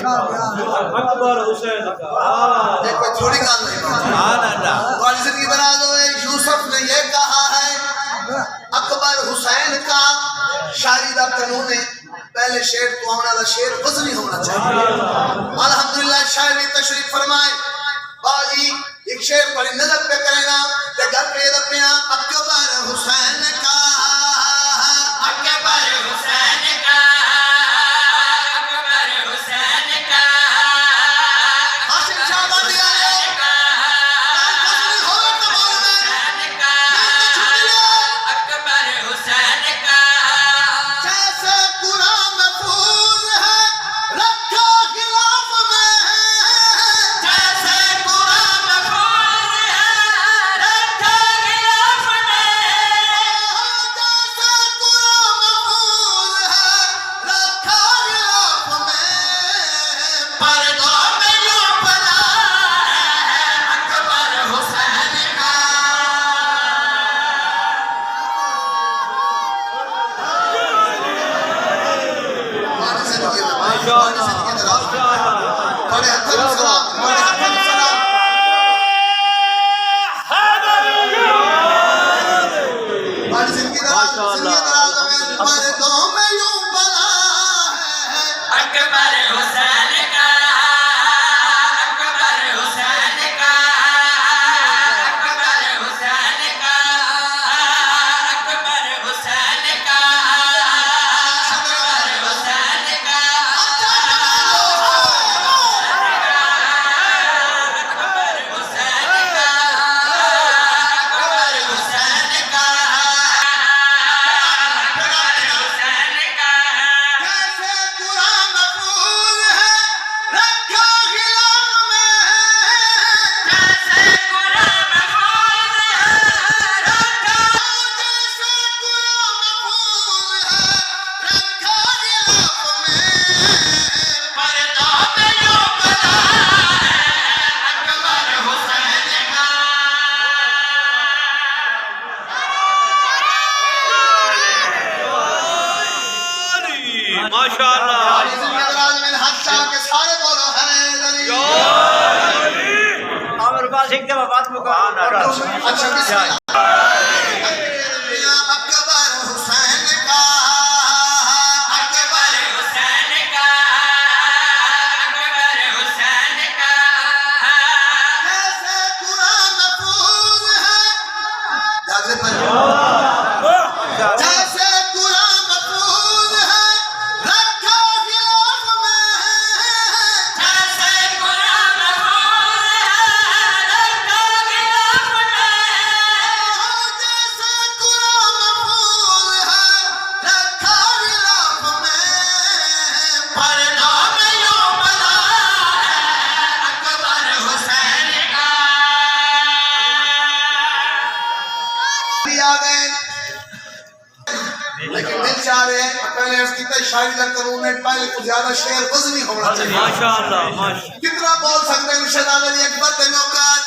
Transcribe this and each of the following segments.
अकबर हुसैन कोई थोड़ी गल नहीं जिंदगी दराज हुए। यूसुफ ने ये कहा है अकबर हुसैन का शायरी का कानून है पहले शेर तो होने वाला शेर वजनी होना चाहिए। अल्हम्दुलिल्लाह शायरी तशरीफ फरमाए बाजी एक शेर पर नजर पे करेगा ते घर पे दपिया अकबर हुसैन का अकबर हुसैन का अकबर हुसैन का हाशिम शाहबादी आए वजनी हो कमाल में अकबर हुसैन का जैसे कुरान महफूज है रखा खिलाफ में जैसे कुरान महफूज है रखा गिलाफ में जैसे कुरान महफूज है रखा खिलाफ में पर्दों में यूं पला है अकबर हुसैन का हमारी जिंदगी में हमारी जिंदगी दराज बड़े हद तक सलाम बड़े हद तक सलाम हमारी जिंदगी दराज में पर्दों में यूं पला है अकबर हुसैन का अकबर हुसैन का अकबर हुसैन का अकबर हुसैन का अकबर हुसैन का अकबर हुसैन का अकबर हुसैन का अकबर हुसैन का जैसे कुरान महफूज है रखा खिलाफ में जैसे कुरान महफूज है रखा जैसे कुरान महफूज है रखा खिलाफ में पर्दों में यूं बना है अकबर हुसैन का माशाअल्लाह हमारी जिंदगी दराज में हक साहब के सारे बोलो है अमर बात एक दफा बात मुकाना अच्छा बिस्मिल्लाह अकबर हुसैन का अकबर हुसैन का अकबर हुसैन का जैसे कुरान महफूज है जागले पर जैसे कुरान महफूज है रखा खिलाफ में जैसे कुरान महफूज है रखा गिलाफ में जैसे कुरान महफूज है रखा खिलाफ में पर्दों में यूं बना है अकबर हुसैन का भी आ गए लेकिन दिल चाह रहे हैं पहले उसकी तय शायरी का कानून है पहले कुछ ज्यादा शेर वजनी होना चाहिए। माशाअल्लाह माशा कितना बोल सकते हैं मुर्शिद अली अकबर के नौकर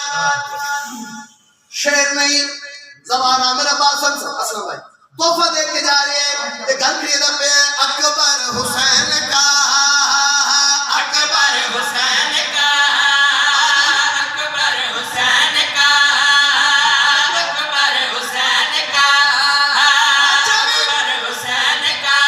शेर नहीं जमाना मेरा पास असलम भाई तोहफा दे के जा रहे हैं ये गल खरीदा पे अकबर हुसैन का अकबर हुसैन का अकबर हुसैन का अकबर हुसैन का अकबर हुसैन का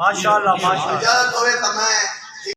माशाल्लाह माशाल्लाह इजाजत होवे तो मैं